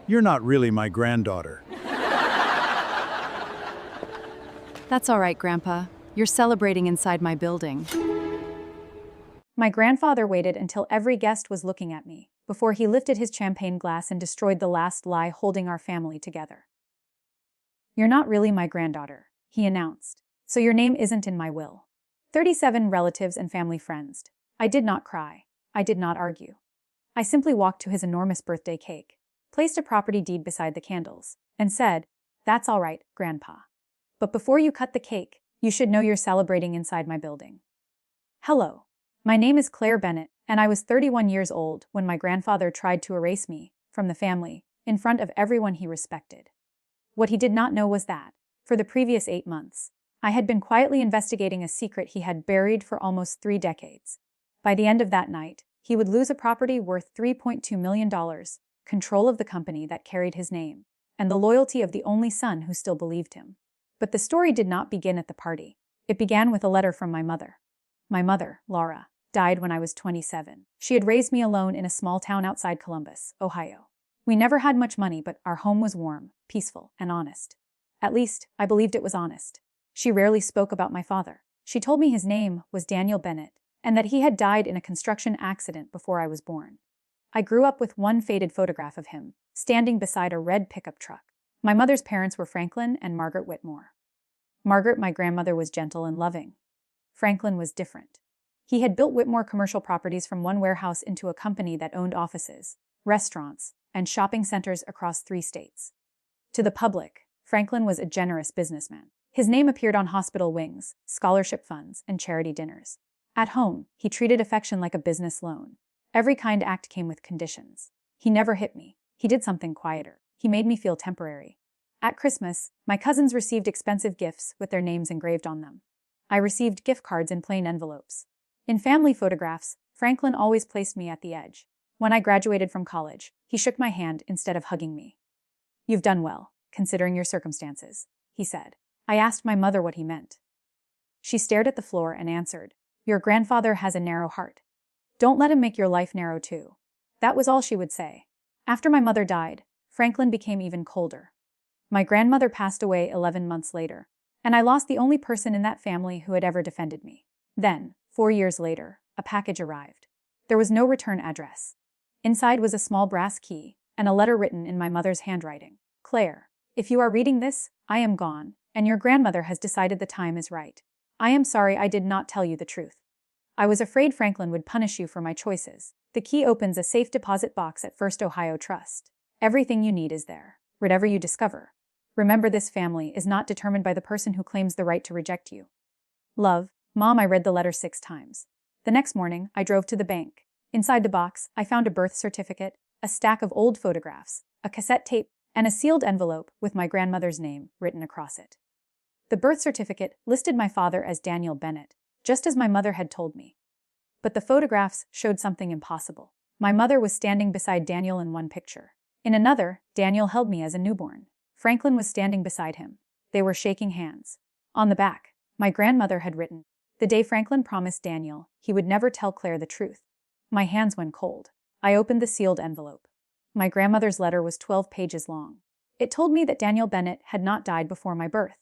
You're not really my granddaughter. That's all right, Grandpa. You're celebrating inside my building. My grandfather waited until every guest was looking at me before he lifted his champagne glass and destroyed the last lie holding our family together. "You're not really my granddaughter," he announced, "so your name isn't in my will." 37 relatives and family friends. I did not cry. I did not argue. I simply walked to his enormous birthday cake, placed a property deed beside the candles, and said, "That's all right, Grandpa. But before you cut the cake, you should know you're celebrating inside my building." Hello. My name is Claire Bennett, and I was 31 years old when my grandfather tried to erase me from the family in front of everyone he respected. What he did not know was that, for the previous 8 months, I had been quietly investigating a secret he had buried for almost 3 decades. By the end of that night, he would lose a property worth $3.2 million, control of the company that carried his name, and the loyalty of the only son who still believed him. But the story did not begin at the party. It began with a letter from my mother. My mother, Laura, died when I was 27. She had raised me alone in a small town outside Columbus, Ohio. We never had much money, but our home was warm, peaceful, and honest. At least, I believed it was honest. She rarely spoke about my father. She told me his name was Daniel Bennett, and that he had died in a construction accident before I was born. I grew up with one faded photograph of him, standing beside a red pickup truck. My mother's parents were Franklin and Margaret Whitmore. Margaret, my grandmother, was gentle and loving. Franklin was different. He had built Whitmore commercial properties from one warehouse into a company that owned offices, restaurants, and shopping centers across 3 states. To the public, Franklin was a generous businessman. His name appeared on hospital wings, scholarship funds, and charity dinners. At home, he treated affection like a business loan. Every kind act came with conditions. He never hit me. He did something quieter. He made me feel temporary. At Christmas, my cousins received expensive gifts with their names engraved on them. I received gift cards in plain envelopes. In family photographs, Franklin always placed me at the edge. When I graduated from college, he shook my hand instead of hugging me. "You've done well, considering your circumstances," he said. I asked my mother what he meant. She stared at the floor and answered, "Your grandfather has a narrow heart. Don't let him make your life narrow too." That was all she would say. After my mother died, Franklin became even colder. My grandmother passed away 11 months later, and I lost the only person in that family who had ever defended me. Then, 4 years later, a package arrived. There was no return address. Inside was a small brass key and a letter written in my mother's handwriting. "Claire, if you are reading this, I am gone, and your grandmother has decided the time is right. I am sorry I did not tell you the truth. I was afraid Franklin would punish you for my choices." The key opens a safe deposit box at First Ohio Trust. Everything you need is there. Whatever you discover. Remember, this family is not determined by the person who claims the right to reject you. Love, Mom. I read the letter 6 times. The next morning, I drove to the bank. Inside the box, I found a birth certificate, a stack of old photographs, a cassette tape, and a sealed envelope with my grandmother's name written across it. The birth certificate listed my father as Daniel Bennett, just as my mother had told me. But the photographs showed something impossible. My mother was standing beside Daniel in one picture. In another, Daniel held me as a newborn. Franklin was standing beside him. They were shaking hands. On the back, my grandmother had written, "The day Franklin promised Daniel he would never tell Claire the truth." My hands went cold. I opened the sealed envelope. My grandmother's letter was 12 pages long. It told me that Daniel Bennett had not died before my birth.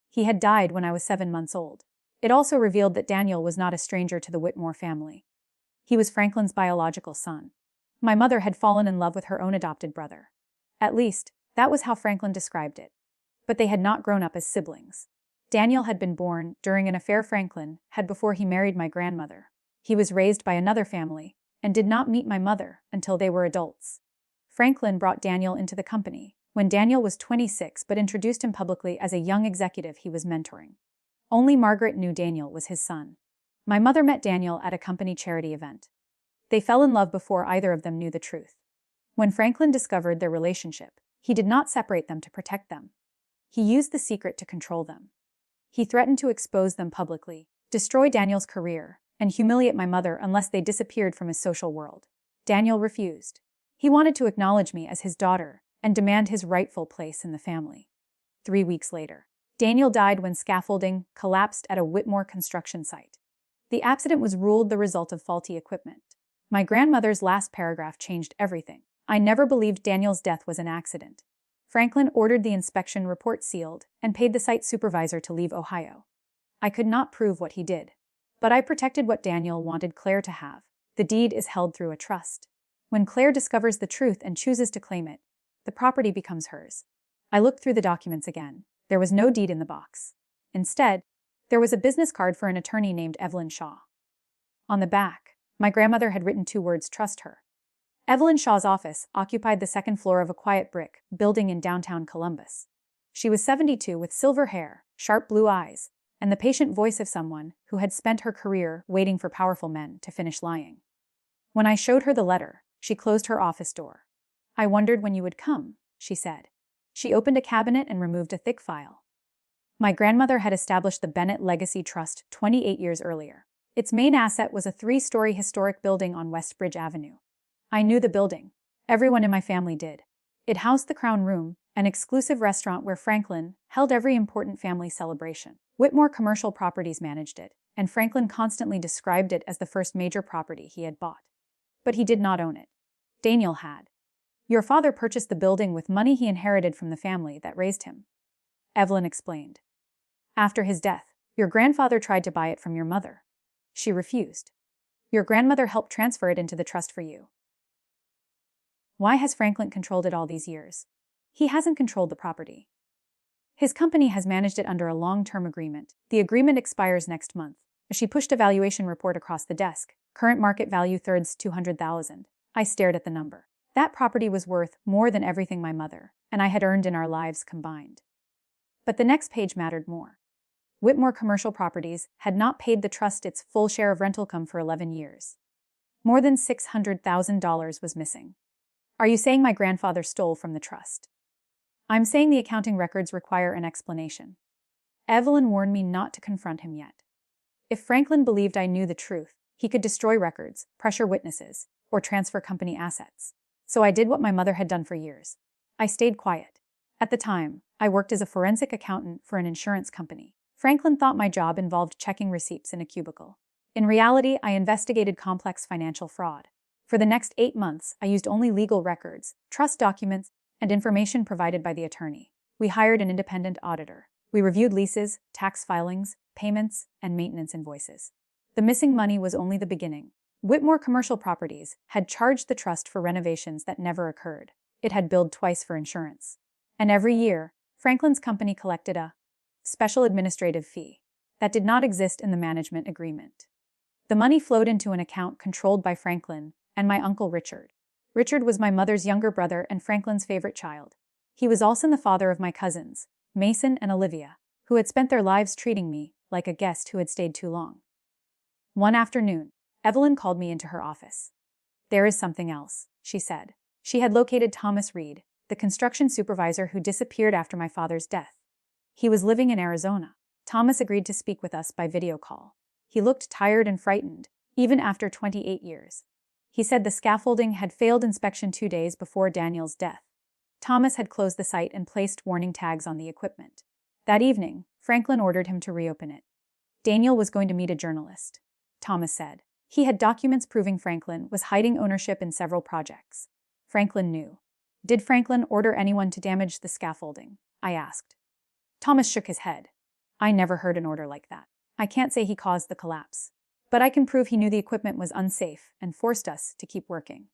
He had died when I was 7 months old. It also revealed that Daniel was not a stranger to the Whitmore family. He was Franklin's biological son. My mother had fallen in love with her own adopted brother. At least, that was how Franklin described it. But they had not grown up as siblings. Daniel had been born during an affair Franklin had before he married my grandmother. He was raised by another family and did not meet my mother until they were adults. Franklin brought Daniel into the company when Daniel was 26 but introduced him publicly as a young executive he was mentoring. Only Margaret knew Daniel was his son. My mother met Daniel at a company charity event. They fell in love before either of them knew the truth. When Franklin discovered their relationship, he did not separate them to protect them. He used the secret to control them. He threatened to expose them publicly, destroy Daniel's career, and humiliate my mother unless they disappeared from his social world. Daniel refused. He wanted to acknowledge me as his daughter and demand his rightful place in the family. 3 weeks later, Daniel died when scaffolding collapsed at a Whitmore construction site. The accident was ruled the result of faulty equipment. My grandmother's last paragraph changed everything. I never believed Daniel's death was an accident. Franklin ordered the inspection report sealed and paid the site supervisor to leave Ohio. I could not prove what he did, but I protected what Daniel wanted Claire to have. The deed is held through a trust. When Claire discovers the truth and chooses to claim it, the property becomes hers. I looked through the documents again. There was no deed in the box. Instead, there was a business card for an attorney named Evelyn Shaw. On the back, my grandmother had written 2 words, "Trust her." Evelyn Shaw's office occupied the 2nd floor of a quiet brick building in downtown Columbus. She was 72 with silver hair, sharp blue eyes, and the patient voice of someone who had spent her career waiting for powerful men to finish lying. When I showed her the letter, she closed her office door. "I wondered when you would come," she said. She opened a cabinet and removed a thick file. My grandmother had established the Bennett Legacy Trust 28 years earlier. Its main asset was a 3-story historic building on Westbridge Avenue. I knew the building. Everyone in my family did. It housed the Crown Room, an exclusive restaurant where Franklin held every important family celebration. Whitmore Commercial Properties managed it, and Franklin constantly described it as the first major property he had bought. But he did not own it. Daniel had. "Your father purchased the building with money he inherited from the family that raised him," Evelyn explained. "After his death, your grandfather tried to buy it from your mother. She refused. Your grandmother helped transfer it into the trust for you." Why has Franklin controlled it all these years? He hasn't controlled the property. His company has managed it under a long-term agreement. The agreement expires next month. She pushed a valuation report across the desk. Current market value thirds $200,000. I stared at the number. That property was worth more than everything my mother and I had earned in our lives combined. But the next page mattered more. Whitmore Commercial Properties had not paid the trust its full share of rental income for 11 years. More than $600,000 was missing. "Are you saying my grandfather stole from the trust?" "I'm saying the accounting records require an explanation." Evelyn warned me not to confront him yet. If Franklin believed I knew the truth, he could destroy records, pressure witnesses, or transfer company assets. So I did what my mother had done for years. I stayed quiet. At the time, I worked as a forensic accountant for an insurance company. Franklin thought my job involved checking receipts in a cubicle. In reality, I investigated complex financial fraud. For the next 8 months, I used only legal records, trust documents, and information provided by the attorney. We hired an independent auditor. We reviewed leases, tax filings, payments, and maintenance invoices. The missing money was only the beginning. Whitmore Commercial Properties had charged the trust for renovations that never occurred. It had billed twice for insurance. And every year, Franklin's company collected a special administrative fee that did not exist in the management agreement. The money flowed into an account controlled by Franklin and my uncle Richard. Richard was my mother's younger brother and Franklin's favorite child. He was also the father of my cousins, Mason and Olivia, who had spent their lives treating me like a guest who had stayed too long. One afternoon, Evelyn called me into her office. "There is something else," she said. She had located Thomas Reed, the construction supervisor who disappeared after my father's death. He was living in Arizona. Thomas agreed to speak with us by video call. He looked tired and frightened, even after 28 years. He said the scaffolding had failed inspection 2 days before Daniel's death. Thomas had closed the site and placed warning tags on the equipment. That evening, Franklin ordered him to reopen it. Daniel was going to meet a journalist, Thomas said. He had documents proving Franklin was hiding ownership in several projects. Franklin knew. "Did Franklin order anyone to damage the scaffolding?" I asked. Thomas shook his head. "I never heard an order like that. I can't say he caused the collapse. But I can prove he knew the equipment was unsafe and forced us to keep working."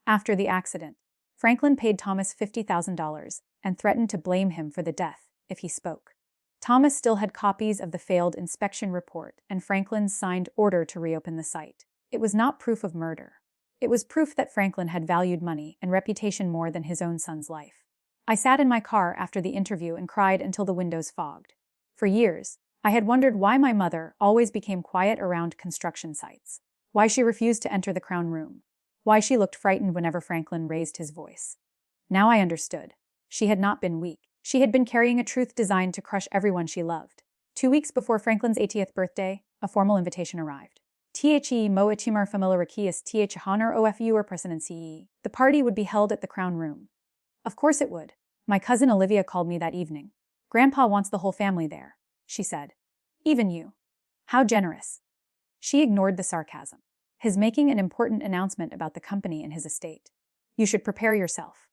After the accident, Franklin paid Thomas $50,000 and threatened to blame him for the death if he spoke. Thomas still had copies of the failed inspection report and Franklin's signed order to reopen the site. It was not proof of murder. It was proof that Franklin had valued money and reputation more than his own son's life. I sat in my car after the interview and cried until the windows fogged. For years, I had wondered why my mother always became quiet around construction sites, why she refused to enter the Crown Room, why she looked frightened whenever Franklin raised his voice. Now I understood. She had not been weak. She had been carrying a truth designed to crush everyone she loved. 2 weeks before Franklin's 80th birthday, a formal invitation arrived. The mo itimar familiarakias th honor ofu or presidency. The party would be held at the Crown Room. Of course it would. My cousin Olivia called me that evening. "Grandpa wants the whole family there," she said. "Even you." How generous. She ignored the sarcasm. His making an important announcement about the company and his estate. You should prepare yourself.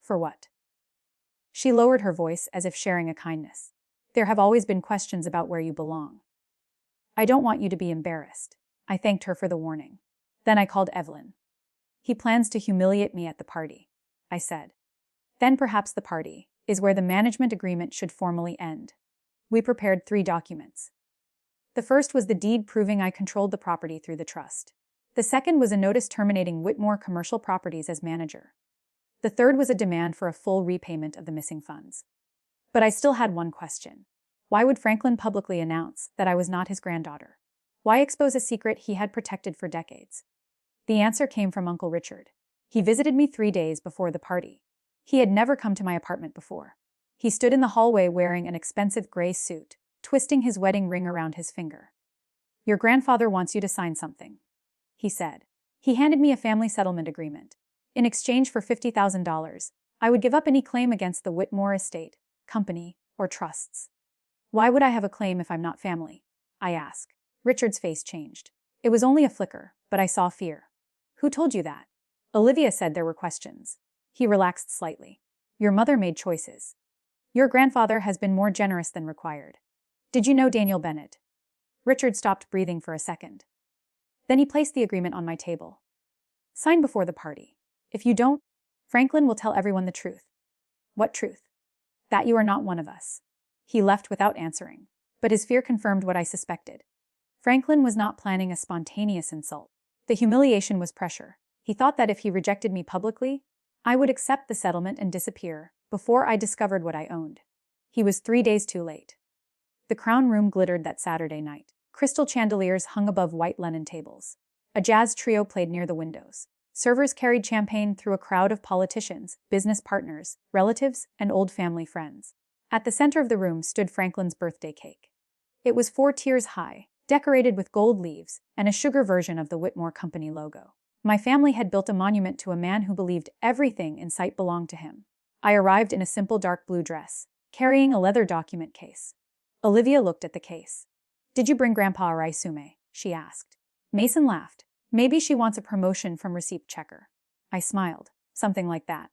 For what? She lowered her voice as if sharing a kindness. There have always been questions about where you belong. I don't want you to be embarrassed. I thanked her for the warning. Then I called Evelyn. He plans to humiliate me at the party, I said. Then perhaps the party is where the management agreement should formally end. We prepared 3 documents. The first was the deed proving I controlled the property through the trust. The second was a notice terminating Whitmore Commercial Properties as manager. The third was a demand for a full repayment of the missing funds. But I still had one question. Why would Franklin publicly announce that I was not his granddaughter? Why expose a secret he had protected for decades? The answer came from Uncle Richard. He visited me 3 days before the party. He had never come to my apartment before. He stood in the hallway wearing an expensive gray suit, twisting his wedding ring around his finger. Your grandfather wants you to sign something, he said. He handed me a family settlement agreement. In exchange for $50,000, I would give up any claim against the Whitmore estate, company, or trusts. Why would I have a claim if I'm not family? I asked. Richard's face changed. It was only a flicker, but I saw fear. Who told you that? Olivia said there were questions. He relaxed slightly. Your mother made choices. Your grandfather has been more generous than required. Did you know Daniel Bennett? Richard stopped breathing for a second. Then he placed the agreement on my table. Sign before the party. If you don't, Franklin will tell everyone the truth. What truth? That you are not one of us. He left without answering, but his fear confirmed what I suspected. Franklin was not planning a spontaneous insult. The humiliation was pressure. He thought that if he rejected me publicly, I would accept the settlement and disappear before I discovered what I owned. He was 3 days too late. The Crown Room glittered that Saturday night. Crystal chandeliers hung above white linen tables. A jazz trio played near the windows. Servers carried champagne through a crowd of politicians, business partners, relatives, and old family friends. At the center of the room stood Franklin's birthday cake. It was 4 tiers high, decorated with gold leaves and a sugar version of the Whitmore Company logo. My family had built a monument to a man who believed everything in sight belonged to him. I arrived in a simple dark blue dress, carrying a leather document case. Olivia looked at the case. Did you bring Grandpa a resume? She asked. Mason laughed. Maybe she wants a promotion from receipt checker. I smiled. Something like that.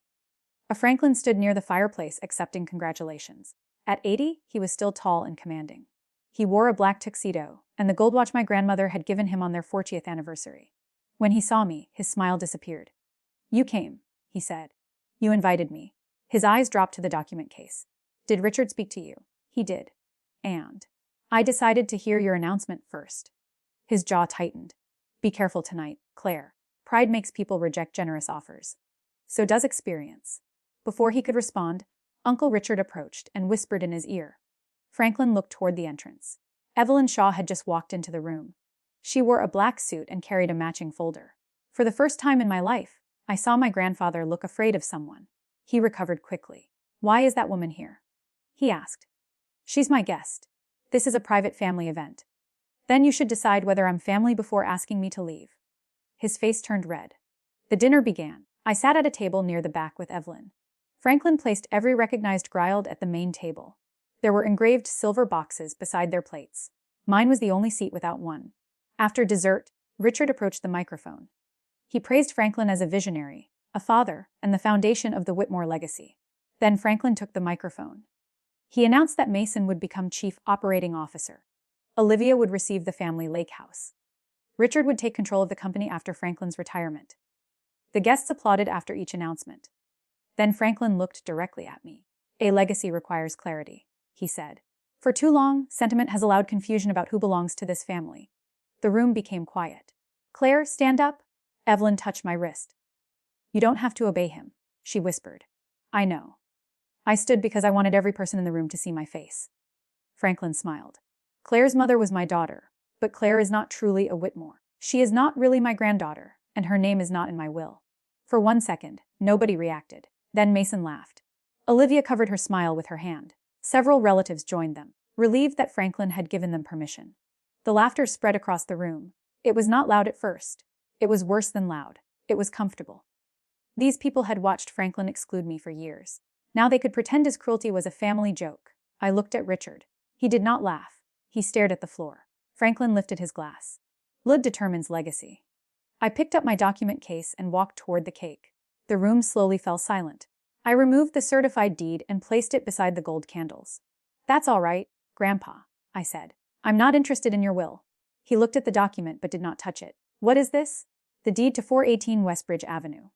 A Franklin stood near the fireplace accepting congratulations. At 80, he was still tall and commanding. He wore a black tuxedo, and the gold watch my grandmother had given him on their 40th anniversary. When he saw me, his smile disappeared. You came, he said. You invited me. His eyes dropped to the document case. Did Richard speak to you? He did. And I decided to hear your announcement first. His jaw tightened. Be careful tonight, Claire. Pride makes people reject generous offers. So does experience. Before he could respond, Uncle Richard approached and whispered in his ear. Franklin looked toward the entrance. Evelyn Shaw had just walked into the room. She wore a black suit and carried a matching folder. For the first time in my life, I saw my grandfather look afraid of someone. He recovered quickly. Why is that woman here? He asked. She's my guest. This is a private family event. Then you should decide whether I'm family before asking me to leave. His face turned red. The dinner began. I sat at a table near the back with Evelyn. Franklin placed every recognized grild at the main table. There were engraved silver boxes beside their plates. Mine was the only seat without one. After dessert, Richard approached the microphone. He praised Franklin as a visionary, a father, and the foundation of the Whitmore legacy. Then Franklin took the microphone. He announced that Mason would become chief operating officer. Olivia would receive the family lake house. Richard would take control of the company after Franklin's retirement. The guests applauded after each announcement. Then Franklin looked directly at me. A legacy requires clarity, he said. For too long, sentiment has allowed confusion about who belongs to this family. The room became quiet. Claire, stand up. Evelyn touched my wrist. You don't have to obey him, she whispered. I know. I stood because I wanted every person in the room to see my face. Franklin smiled. Claire's mother was my daughter, but Claire is not truly a Whitmore. She is not really my granddaughter, and her name is not in my will. For 1 second, nobody reacted. Then Mason laughed. Olivia covered her smile with her hand. Several relatives joined them, relieved that Franklin had given them permission. The laughter spread across the room. It was not loud at first. It was worse than loud. It was comfortable. These people had watched Franklin exclude me for years. Now they could pretend his cruelty was a family joke. I looked at Richard. He did not laugh. He stared at the floor. Franklin lifted his glass. Blood determines legacy. I picked up my document case and walked toward the cake. The room slowly fell silent. I removed the certified deed and placed it beside the gold candles. That's all right, Grandpa, I said. I'm not interested in your will. He looked at the document but did not touch it. What is this? The deed to 418 Westbridge Avenue.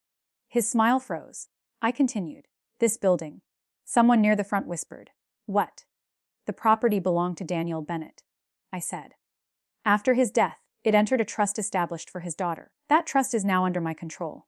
His smile froze. I continued. This building. Someone near the front whispered. What? The property belonged to Daniel Bennett, I said. After his death, it entered a trust established for his daughter. That trust is now under my control.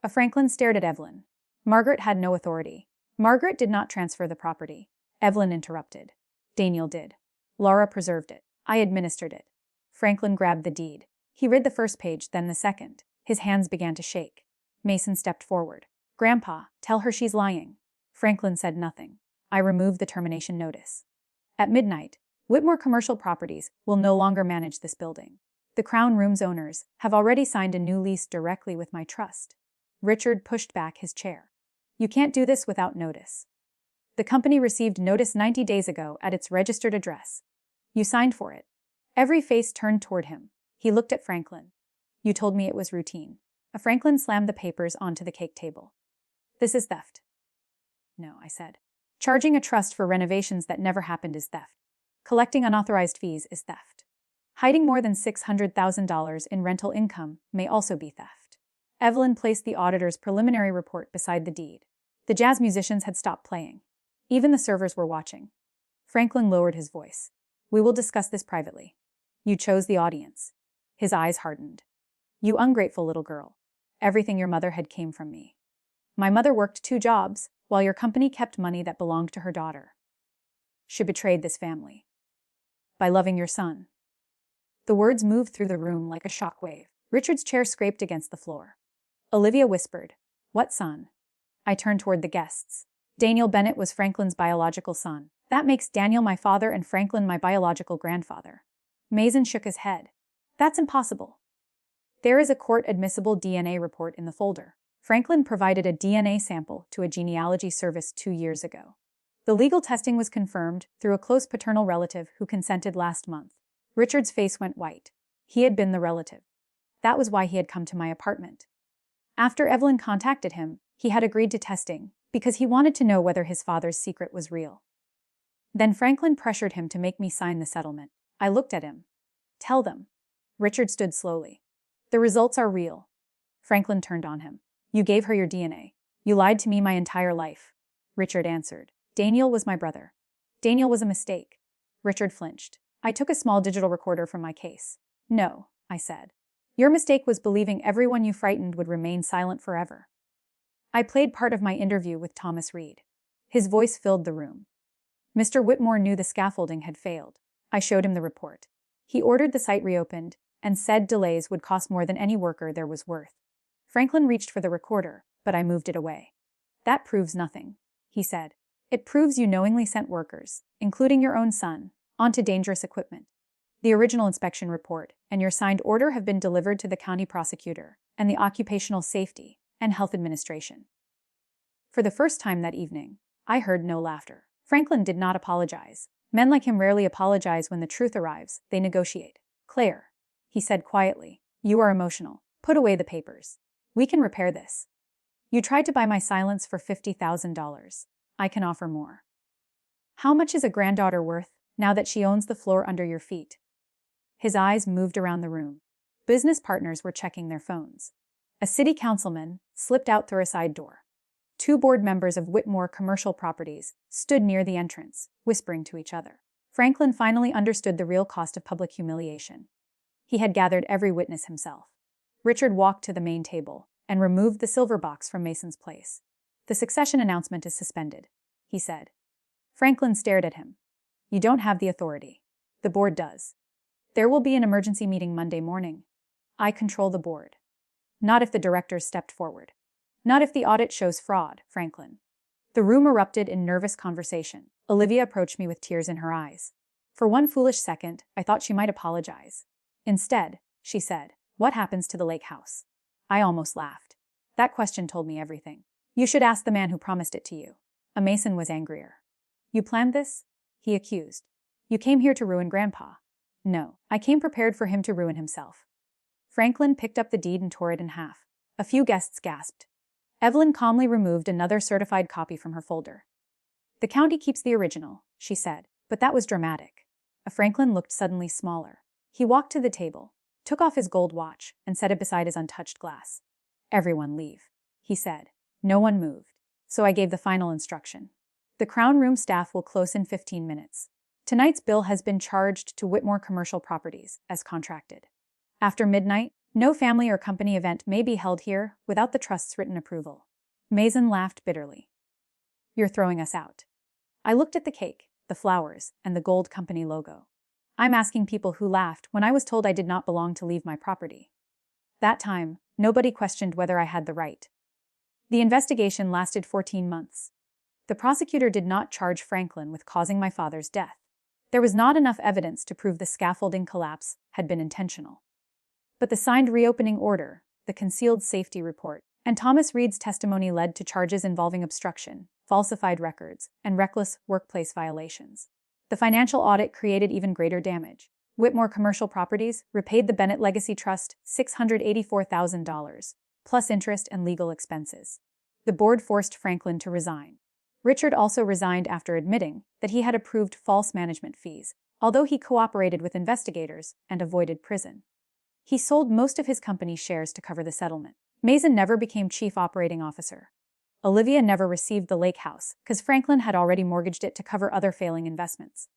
Franklin stared at Evelyn. Margaret had no authority. Margaret did not transfer the property. Evelyn interrupted. Daniel did. Laura preserved it. I administered it. Franklin grabbed the deed. He read the first page, then the second. His hands began to shake. Mason stepped forward. Grandpa, tell her she's lying. Franklin said nothing. I removed the termination notice. At midnight, Whitmore Commercial Properties will no longer manage this building. The Crown Room's owners have already signed a new lease directly with my trust. Richard pushed back his chair. You can't do this without notice. The company received notice 90 days ago at its registered address. You signed for it. Every face turned toward him. He looked at Franklin. You told me it was routine. Franklin slammed the papers onto the cake table. This is theft. No, I said. Charging a trust for renovations that never happened is theft. Collecting unauthorized fees is theft. Hiding more than $600,000 in rental income may also be theft. Evelyn placed the auditor's preliminary report beside the deed. The jazz musicians had stopped playing. Even the servers were watching. Franklin lowered his voice. We will discuss this privately. You chose the audience. His eyes hardened. You ungrateful little girl. Everything your mother had came from me. My mother worked 2 jobs, while your company kept money that belonged to her daughter. She betrayed this family. By loving your son. The words moved through the room like a shockwave. Richard's chair scraped against the floor. Olivia whispered, What son? I turned toward the guests. Daniel Bennett was Franklin's biological son. That makes Daniel my father and Franklin my biological grandfather. Mason shook his head. That's impossible. There is a court-admissible DNA report in the folder. Franklin provided a DNA sample to a genealogy service 2 years ago. The legal testing was confirmed through a close paternal relative who consented last month. Richard's face went white. He had been the relative. That was why he had come to my apartment. After Evelyn contacted him, he had agreed to testing because he wanted to know whether his father's secret was real. Then Franklin pressured him to make me sign the settlement. I looked at him. Tell them. Richard stood slowly. The results are real. Franklin turned on him. You gave her your DNA. You lied to me my entire life. Richard answered. Daniel was my brother. Daniel was a mistake. Richard flinched. I took a small digital recorder from my case. No, I said. Your mistake was believing everyone you frightened would remain silent forever. I played part of my interview with Thomas Reed. His voice filled the room. Mr. Whitmore knew the scaffolding had failed. I showed him the report. He ordered the site reopened and said delays would cost more than any worker there was worth. Franklin reached for the recorder, but I moved it away. That proves nothing, he said. It proves you knowingly sent workers, including your own son, onto dangerous equipment. The original inspection report and your signed order have been delivered to the county prosecutor and the Occupational Safety and Health Administration. For the first time that evening, I heard no laughter. Franklin did not apologize. Men like him rarely apologize when the truth arrives, they negotiate. Claire, he said quietly, you are emotional. Put away the papers. We can repair this. You tried to buy my silence for $50,000. I can offer more. How much is a granddaughter worth now that she owns the floor under your feet? His eyes moved around the room. Business partners were checking their phones. A city councilman slipped out through a side door. 2 board members of Whitmore Commercial Properties stood near the entrance, whispering to each other. Franklin finally understood the real cost of public humiliation. He had gathered every witness himself. Richard walked to the main table and removed the silver box from Mason's place. The succession announcement is suspended, he said. Franklin stared at him. You don't have the authority. The board does. There will be an emergency meeting Monday morning. I control the board. Not if the directors stepped forward. Not if the audit shows fraud, Franklin. The room erupted in nervous conversation. Olivia approached me with tears in her eyes. For one foolish second, I thought she might apologize. Instead, she said, What happens to the lake house? I almost laughed. That question told me everything. You should ask the man who promised it to you. A Mason was angrier. You planned this? He accused. You came here to ruin Grandpa. No, I came prepared for him to ruin himself. Franklin picked up the deed and tore it in half. A few guests gasped. Evelyn calmly removed another certified copy from her folder. "The county keeps the original," she said, but that was dramatic. Franklin looked suddenly smaller. He walked to the table, took off his gold watch, and set it beside his untouched glass. "Everyone leave," he said. No one moved, so I gave the final instruction. "The Crown Room staff will close in 15 minutes. Tonight's bill has been charged to Whitmore Commercial Properties, as contracted. After midnight, no family or company event may be held here without the trust's written approval." Mason laughed bitterly. "You're throwing us out." I looked at the cake, the flowers, and the gold company logo. "I'm asking people who laughed when I was told I did not belong to leave my property." That time, nobody questioned whether I had the right. The investigation lasted 14 months. The prosecutor did not charge Franklin with causing my father's death. There was not enough evidence to prove the scaffolding collapse had been intentional. But the signed reopening order, the concealed safety report, and Thomas Reed's testimony led to charges involving obstruction, falsified records, and reckless workplace violations. The financial audit created even greater damage. Whitmore Commercial Properties repaid the Bennett Legacy Trust $684,000, plus interest and legal expenses. The board forced Franklin to resign. Richard also resigned after admitting that he had approved false management fees, although he cooperated with investigators and avoided prison. He sold most of his company's shares to cover the settlement. Mason never became chief operating officer. Olivia never received the lake house because Franklin had already mortgaged it to cover other failing investments.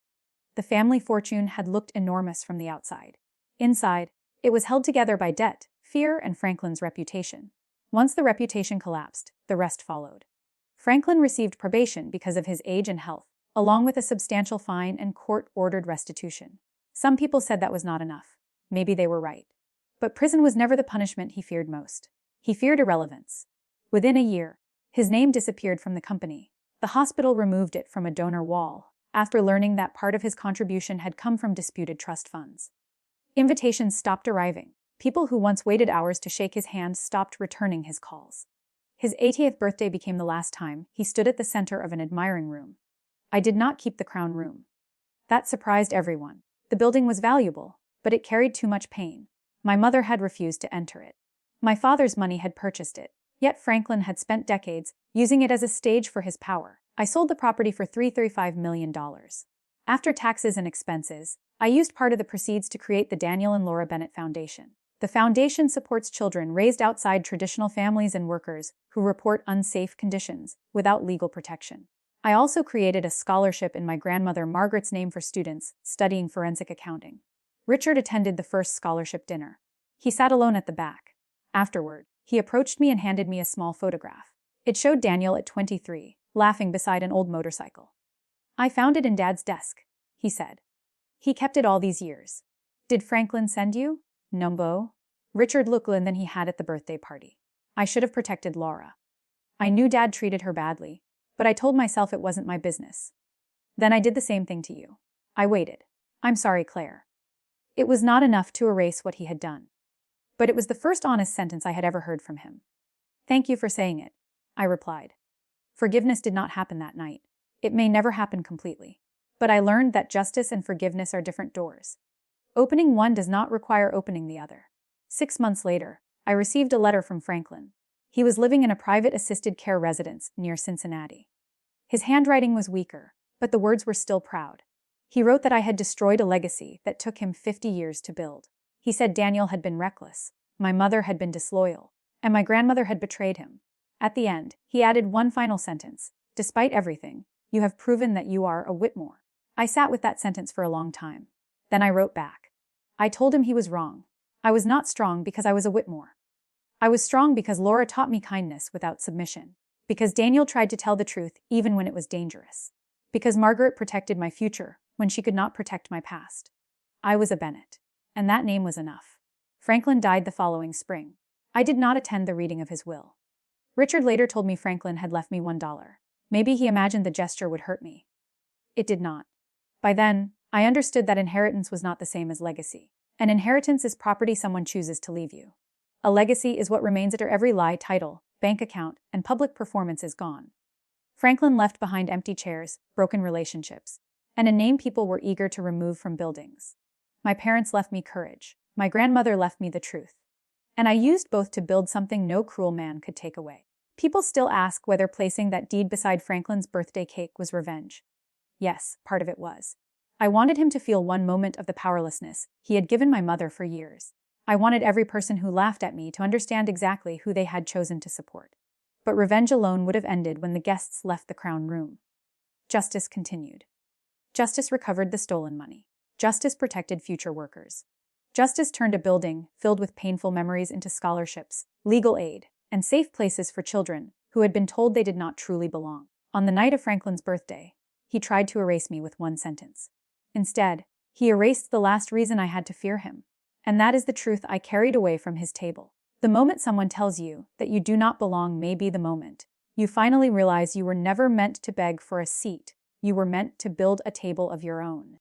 The family fortune had looked enormous from the outside. Inside, it was held together by debt, fear, and Franklin's reputation. Once the reputation collapsed, the rest followed. Franklin received probation because of his age and health, along with a substantial fine and court-ordered restitution. Some people said that was not enough. Maybe they were right. But prison was never the punishment he feared most. He feared irrelevance. Within a year, his name disappeared from the company. The hospital removed it from a donor wall, after learning that part of his contribution had come from disputed trust funds. Invitations stopped arriving. People who once waited hours to shake his hand stopped returning his calls. His 80th birthday became the last time he stood at the center of an admiring room. I did not keep the Crown Room. That surprised everyone. The building was valuable, but it carried too much pain. My mother had refused to enter it. My father's money had purchased it, yet Franklin had spent decades using it as a stage for his power. I sold the property for $335 million. After taxes and expenses, I used part of the proceeds to create the Daniel and Laura Bennett Foundation. The foundation supports children raised outside traditional families and workers who report unsafe conditions without legal protection. I also created a scholarship in my grandmother Margaret's name for students studying forensic accounting. Richard attended the first scholarship dinner. He sat alone at the back. Afterward, he approached me and handed me a small photograph. It showed Daniel at 23, laughing beside an old motorcycle. "I found it in Dad's desk," he said. "He kept it all these years." "Did Franklin send you?" "Numbo." Richard looked than he had at the birthday party. "I should have protected Laura. I knew Dad treated her badly, but I told myself it wasn't my business. Then I did the same thing to you. I waited. I'm sorry, Claire." It was not enough to erase what he had done. But it was the first honest sentence I had ever heard from him. "Thank you for saying it," I replied. Forgiveness did not happen that night. It may never happen completely. But I learned that justice and forgiveness are different doors. Opening one does not require opening the other. 6 months later, I received a letter from Franklin. He was living in a private assisted care residence near Cincinnati. His handwriting was weaker, but the words were still proud. He wrote that I had destroyed a legacy that took him 50 years to build. He said Daniel had been reckless, my mother had been disloyal, and my grandmother had betrayed him. At the end, he added one final sentence: "Despite everything, you have proven that you are a Whitmore." I sat with that sentence for a long time. Then I wrote back. I told him he was wrong. I was not strong because I was a Whitmore. I was strong because Laura taught me kindness without submission. Because Daniel tried to tell the truth even when it was dangerous. Because Margaret protected my future when she could not protect my past. I was a Bennett, and that name was enough. Franklin died the following spring. I did not attend the reading of his will. Richard later told me Franklin had left me $1. Maybe he imagined the gesture would hurt me. It did not. By then, I understood that inheritance was not the same as legacy. An inheritance is property someone chooses to leave you. A legacy is what remains after every lie, title, bank account, and public performance is gone. Franklin left behind empty chairs, broken relationships, and a name people were eager to remove from buildings. My parents left me courage. My grandmother left me the truth. And I used both to build something no cruel man could take away. People still ask whether placing that deed beside Franklin's birthday cake was revenge. Yes, part of it was. I wanted him to feel one moment of the powerlessness he had given my mother for years. I wanted every person who laughed at me to understand exactly who they had chosen to support. But revenge alone would have ended when the guests left the crown room. Justice continued. Justice recovered the stolen money. Justice protected future workers. Justice turned a building filled with painful memories into scholarships, legal aid, and safe places for children who had been told they did not truly belong. On the night of Franklin's birthday, he tried to erase me with one sentence. Instead, he erased the last reason I had to fear him. And that is the truth I carried away from his table. The moment someone tells you that you do not belong may be the moment you finally realize you were never meant to beg for a seat. You were meant to build a table of your own.